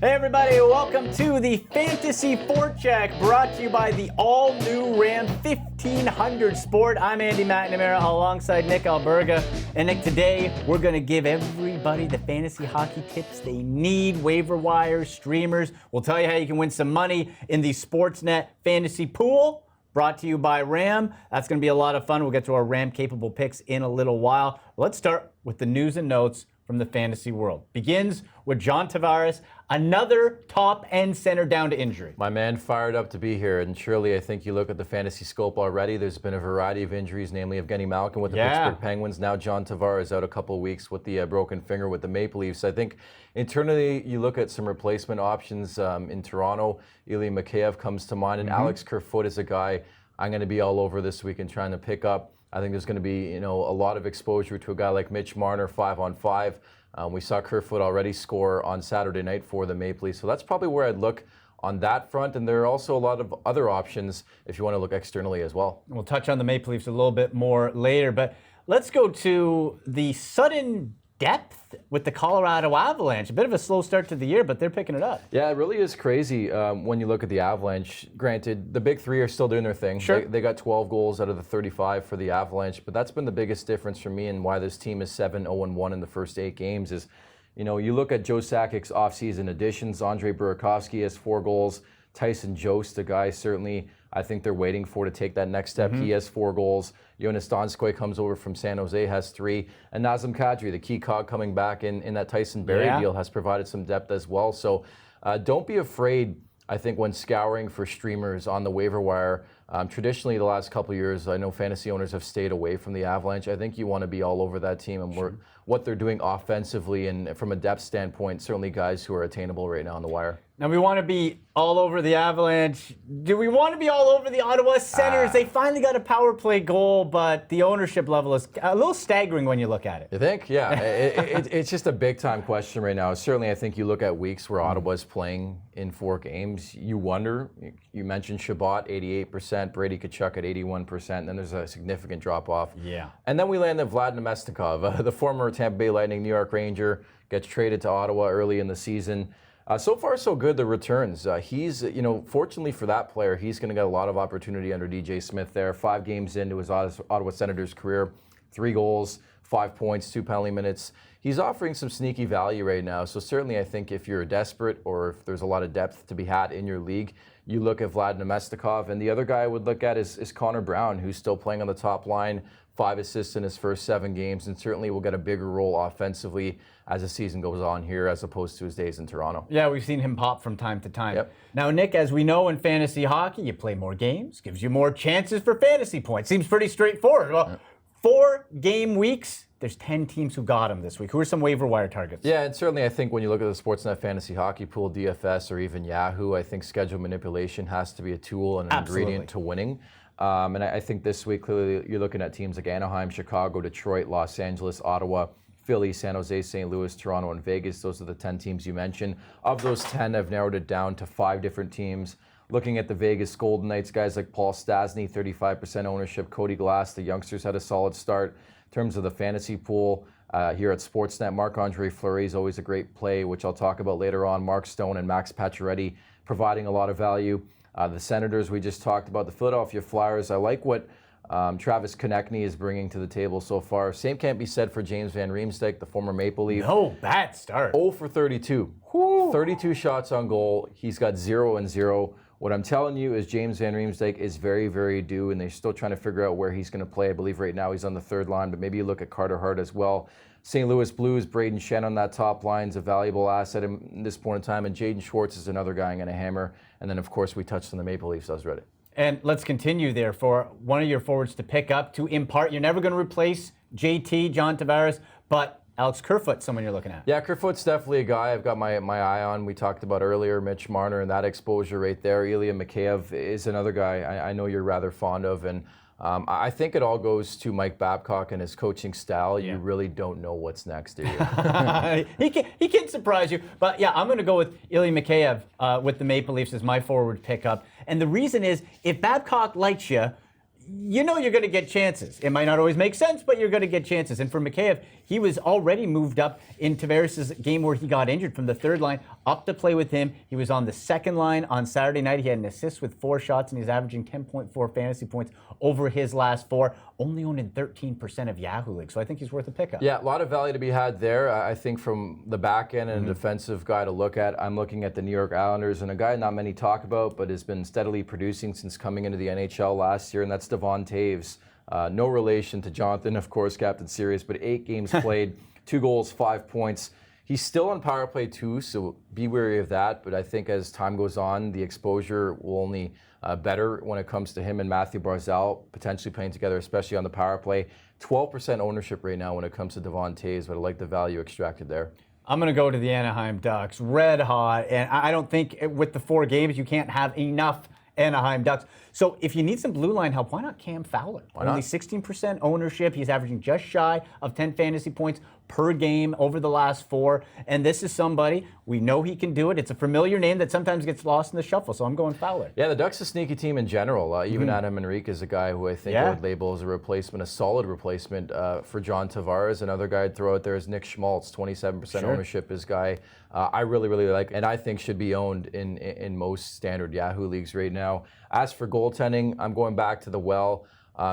Hey everybody, welcome to the Fantasy Forecheck, brought to you by the all-new Ram 1500 Sport. I'm Andy McNamara alongside Nick Alberga. And Nick, today we're going to give everybody the fantasy hockey tips they need, waiver wires, streamers. We'll tell you how you can win some money in the Sportsnet Fantasy Pool, brought to you by Ram. That's going to be a lot of fun. We'll get to our Ram-capable picks in a little while. Let's start with the news and notes from the fantasy world. Begins with John Tavares, another top-end center down to injury. My man fired up to be here, and surely I think you look at the fantasy scope already, there's been a variety of injuries, namely Evgeny Malkin with the Pittsburgh Penguins, now John Tavares out a couple of weeks with the broken finger with the Maple Leafs. I think internally you look at some replacement options in Toronto. Ely Mccabe comes to mind, and Alex Kerfoot is a guy I'm going to be all over this week and trying to pick up. I think there's going to be, a lot of exposure to a guy like Mitch Marner, 5-on-5. We saw Kerfoot already score on Saturday night for the Maple Leafs, so that's probably where I'd look on that front. And there are also a lot of other options if you want to look externally as well. We'll touch on the Maple Leafs a little bit more later, but let's go to the sudden depth with the Colorado Avalanche. A bit of a slow start to the year, but they're picking it up. Yeah, it really is crazy when you look at the Avalanche. Granted, the big three are still doing their thing. Sure. They got 12 goals out of the 35 for the Avalanche, but that's been the biggest difference for me and why this team is 7-0-1 in the first 8 games is, you look at Joe Sakic's offseason additions. Andre Burakovsky has 4 goals. Tyson Jost, a guy certainly I think they're waiting for to take that next step. He has 4 goals. Jonas Donskoy comes over from San Jose, has 3. And Nazem Kadri, the key cog coming back in that Tyson Barrie deal, has provided some depth as well. So don't be afraid, I think, when scouring for streamers on the waiver wire. Traditionally, the last couple of years, I know fantasy owners have stayed away from the Avalanche. I think you want to be all over that team and what they're doing offensively and from a depth standpoint, certainly guys who are attainable right now on the wire. Now, we want to be all over the Avalanche. Do we want to be all over the Ottawa Senators? They finally got a power play goal, but the ownership level is a little staggering when you look at it. You think? Yeah. It's just a big-time question right now. Certainly, I think you look at weeks where Ottawa's playing in 4 games, you wonder. You mentioned Shabbat, 88%, Brady Tkachuk at 81%, and then there's a significant drop-off. Yeah. And then we land on Wladim Mestikov, the former Tampa Bay Lightning New York Ranger, gets traded to Ottawa early in the season. So far, so good, the returns. He's, fortunately for that player, he's going to get a lot of opportunity under DJ Smith there. 5 games into his Ottawa Senators career, 3 goals, 5 points, 2 penalty minutes. He's offering some sneaky value right now. So certainly I think if you're desperate or if there's a lot of depth to be had in your league, you look at Wladim Mestikov. And the other guy I would look at is Connor Brown, who's still playing on the top line, 5 assists in his first 7 games, and certainly will get a bigger role offensively as the season goes on here as opposed to his days in Toronto. Yeah, we've seen him pop from time to time. Yep. Now, Nick, as we know in fantasy hockey, you play more games, gives you more chances for fantasy points. Seems pretty straightforward. Well, 4 game weeks, there's 10 teams who got him this week. Who are some waiver wire targets? Yeah, and certainly I think when you look at the Sportsnet Fantasy Hockey Pool, DFS, or even Yahoo, I think schedule manipulation has to be a tool and an ingredient to winning. And I think this week, clearly, you're looking at teams like Anaheim, Chicago, Detroit, Los Angeles, Ottawa, Philly, San Jose, St. Louis, Toronto, and Vegas. Those are the 10 teams you mentioned. Of those 10, I've narrowed it down to 5 different teams. Looking at the Vegas Golden Knights, guys like Paul Stastny, 35% ownership. Cody Glass, the youngsters, had a solid start. In terms of the fantasy pool, here at Sportsnet, Marc-Andre Flurry is always a great play, which I'll talk about later on. Mark Stone and Max Pacioretty providing a lot of value. The Senators, we just talked about. The Philadelphia Flyers, I like what Travis Konechny is bringing to the table so far. Same can't be said for James Van Riemsdyk, the former Maple Leaf. No bad start. 0 for 32. 32 shots on goal. He's got 0-0. What I'm telling you is James Van Riemsdyk is very, very due, and they're still trying to figure out where he's going to play. I believe right now he's on the 3rd line, but maybe you look at Carter Hart as well. St. Louis Blues, Braden Shen on that top line is a valuable asset in this point in time, and Jaden Schwartz is another guy I'm going to hammer. And then, of course, we touched on the Maple Leafs. I was ready. And let's continue there for one of your forwards to pick up, to impart. You're never going to replace JT, John Tavares, but Alex Kerfoot, someone you're looking at. Yeah, Kerfoot's definitely a guy I've got my eye on. We talked about earlier, Mitch Marner and that exposure right there. Ely Mccabe is another guy I know you're rather fond of. And I think it all goes to Mike Babcock and his coaching style. Yeah. You really don't know what's next, do you? he can surprise you. But yeah, I'm going to go with Ely Mccabe with the Maple Leafs as my forward pickup. And the reason is, if Babcock likes you, you know you're going to get chances. It might not always make sense, but you're going to get chances. And for Mikheyev, he was already moved up in Tavares' game where he got injured from the third line up to play with him. He was on the second line on Saturday night. He had an assist with 4 shots, and he's averaging 10.4 fantasy points over his last 4, only owned in 13% of Yahoo leagues. So I think he's worth a pickup. Yeah, a lot of value to be had there. I think from the back end and a defensive guy to look at, I'm looking at the New York Islanders and a guy not many talk about, but has been steadily producing since coming into the NHL last year, and that's Devon Taves. No relation to Jonathan, of course, Captain Serious, but 8 games played, 2 goals, 5 points. He's still on power play too, so be wary of that. But I think as time goes on, the exposure will only better when it comes to him and Matthew Barzal potentially playing together, especially on the power play. 12% ownership right now when it comes to Devon Taves, but I like the value extracted there. I'm going to go to the Anaheim Ducks, red hot, and I don't think with the 4 games you can't have enough Anaheim Ducks. So if you need some blue line help, why not Cam Fowler? Only 16% ownership. He's averaging just shy of 10 fantasy points per game over the last 4. And this is somebody, we know he can do it. It's a familiar name that sometimes gets lost in the shuffle, so I'm going Fowler. Yeah, the Ducks a sneaky team in general. Even Adam Henrique is a guy who I think I would label as a replacement, a solid replacement for John Tavares. Another guy I'd throw out there is Nick Schmaltz, 27% ownership is guy I really, really like, and I think should be owned in most standard Yahoo leagues right now. As for goaltending, I'm going back to the well.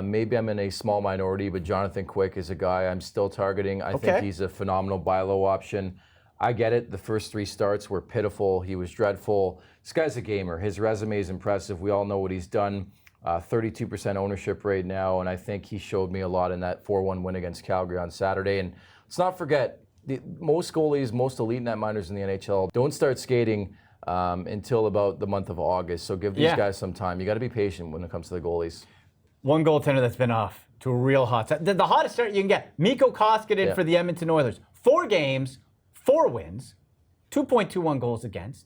Maybe I'm in a small minority, but Jonathan Quick is a guy I'm still targeting. I think he's a phenomenal buy low option. I get it. The first 3 starts were pitiful. He was dreadful. This guy's a gamer. His resume is impressive. We all know what he's done. 32% ownership right now, and I think he showed me a lot in that 4-1 win against Calgary on Saturday. And let's not forget, most goalies, most elite netminders in the NHL don't start skating until about the month of August. So give these guys some time. You got to be patient when it comes to the goalies. One goaltender that's been off to a real hot start. The hottest start you can get, Mikko Koskinen for the Edmonton Oilers. 4 games, 4 wins, 2.21 goals against,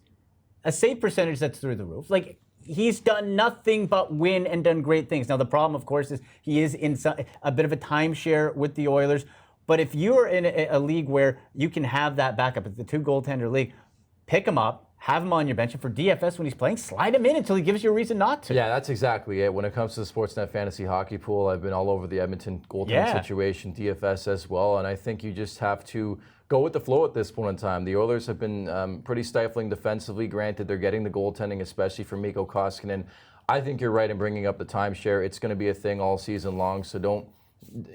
a save percentage that's through the roof. Like, he's done nothing but win and done great things. Now, the problem, of course, is he is in a bit of a timeshare with the Oilers. But if you're in a league where you can have that backup, it's the 2 goaltender league, pick him up, have him on your bench, and for DFS when he's playing, slide him in until he gives you a reason not to. Yeah, that's exactly it. When it comes to the Sportsnet Fantasy Hockey Pool, I've been all over the Edmonton goaltending situation, DFS as well, and I think you just have to go with the flow at this point in time. The Oilers have been pretty stifling defensively. Granted, they're getting the goaltending, especially from Mikko Koskinen. I think you're right in bringing up the timeshare. It's going to be a thing all season long, so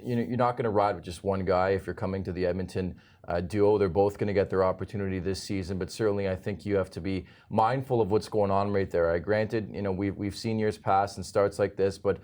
you're not going to ride with just one guy if you're coming to the Edmonton duo. They're both going to get their opportunity this season, but certainly I think you have to be mindful of what's going on right there. Granted, we've seen years pass and starts like this, but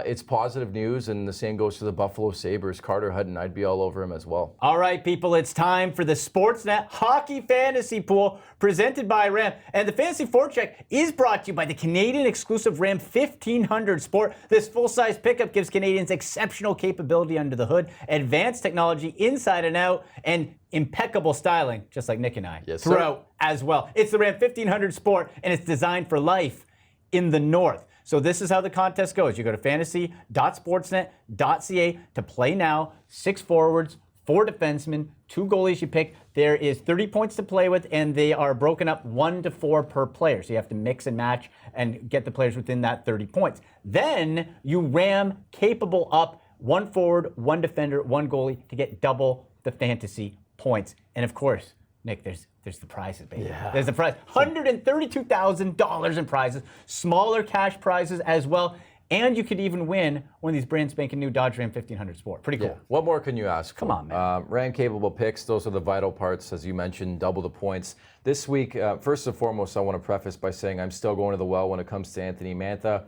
it's positive news, and the same goes to the Buffalo Sabres. Carter Hutton, I'd be all over him as well. All right, people, it's time for the Sportsnet Hockey Fantasy Pool presented by Ram. And the Fantasy Forecheck is brought to you by the Canadian exclusive Ram 1500 Sport. This full-size pickup gives Canadians exceptional capability under the hood, advanced technology inside and out, and impeccable styling, just like Nick and I, throughout as well. It's the Ram 1500 Sport, and it's designed for life in the North. So this is how the contest goes. You go to fantasy.sportsnet.ca to play now. 6 forwards, 4 defensemen, 2 goalies you pick. There is 30 points to play with, and they are broken up 1 to 4 per player. So you have to mix and match and get the players within that 30 points. Then you ram capable up 1 forward, 1 defender, 1 goalie to get double the fantasy points. And of course, Nick, there's the prizes, baby. Yeah. There's the prize. $132,000 in prizes, smaller cash prizes as well, and you could even win one of these brand spanking new Dodge Ram 1500 Sport. Pretty cool. Yeah. What more can you ask for? Come on, man. Ram capable picks, those are the vital parts, as you mentioned, double the points. This week, first and foremost, I want to preface by saying I'm still going to the well when it comes to Anthony Mantha,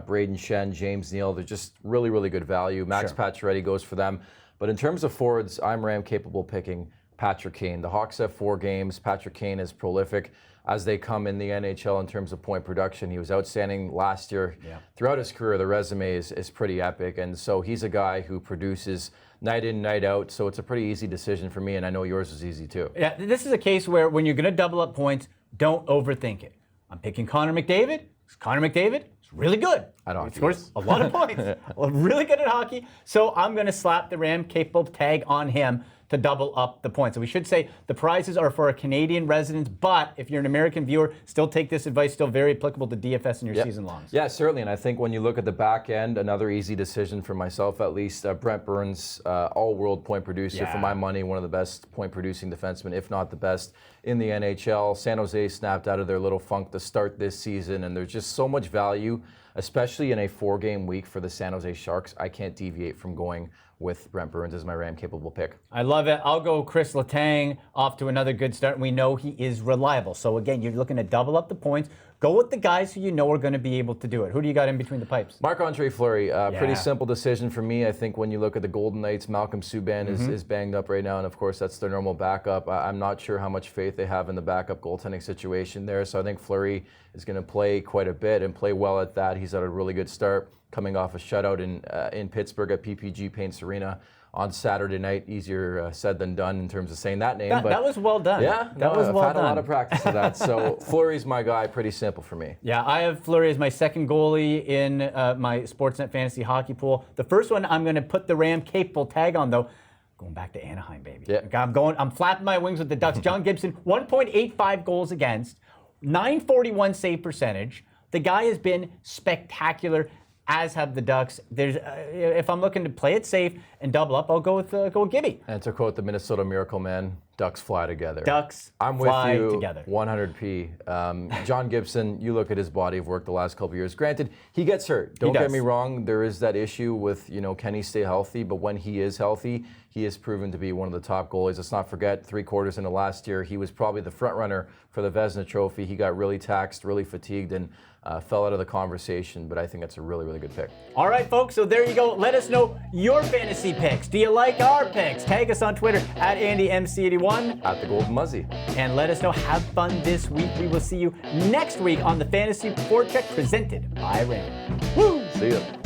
Braden Shen, James Neal. They're just really, really good value. Max Pacioretty goes for them. But in terms of forwards, I'm Ram capable picking Patrick Kane. The Hawks have 4 games. Patrick Kane is prolific as they come in the NHL in terms of point production. He was outstanding last year. Yeah. Throughout his career, the resume is pretty epic. And so he's a guy who produces night in, night out. So it's a pretty easy decision for me, and I know yours is easy too. Yeah, this is a case where when you're going to double up points, don't overthink it. I'm picking Connor McDavid. Connor McDavid is really good. He scores a lot of points. Really good at hockey. So I'm going to slap the Ram capable tag on him to double up the points. So we should say the prizes are for a Canadian residents, but if you're an American viewer, still take this advice, still very applicable to DFS in your season longs. Yeah, certainly. And I think when you look at the back end, another easy decision for myself at least, Brent Burns, all-world point producer for my money, one of the best point-producing defensemen, if not the best in the NHL. San Jose snapped out of their little funk to start this season, and there's just so much value, especially in a 4-game week for the San Jose Sharks. I can't deviate from going with Brent Burns as my Ram-capable pick. I love it. I'll go Kris Letang off to another good start. We know he is reliable. So again, you're looking to double up the points. Go with the guys who you know are going to be able to do it. Who do you got in between the pipes? Marc-Andre Flurry, pretty simple decision for me. I think when you look at the Golden Knights, Malcolm Subban is banged up right now, and of course that's their normal backup. I'm not sure how much faith they have in the backup goaltending situation there, so I think Flurry is going to play quite a bit and play well at that. He's had a really good start, coming off a shutout in Pittsburgh at PPG Paints Arena on Saturday night. Easier said than done in terms of saying that name. But that was well done. Yeah, that was well done. I've had a lot of practice of that. So Flurry's my guy. Pretty simple for me. Yeah, I have Flurry as my second goalie in my Sportsnet Fantasy Hockey Pool. The first one I'm going to put the Ram-capable tag on, though. Going back to Anaheim, baby. Yeah. I'm flapping my wings with the Ducks. John Gibson, 1.85 goals against, 941 save percentage. The guy has been spectacular, as have the Ducks. There's, if I'm looking to play it safe and double up, I'll go with Gibby. And to quote the Minnesota Miracle Man, Ducks fly together. Ducks I'm fly with you together. 100p. John Gibson, you look at his body of work the last couple of years. Granted, he gets hurt. Don't get me wrong. There is that issue with, can he stay healthy? But when he is healthy, he has proven to be one of the top goalies. Let's not forget, 3 quarters into last year, he was probably the front runner for the Vezina Trophy. He got really taxed, really fatigued, and fell out of the conversation. But I think that's a really, really good pick. All right, folks. So there you go. Let us know your fantasy picks. Do you like our picks? Tag us on Twitter at AndyMC81. At the Golden Muzzy. And let us know. Have fun this week. We will see you next week on the Fantasy Forecheck presented by Ram. Woo! See ya.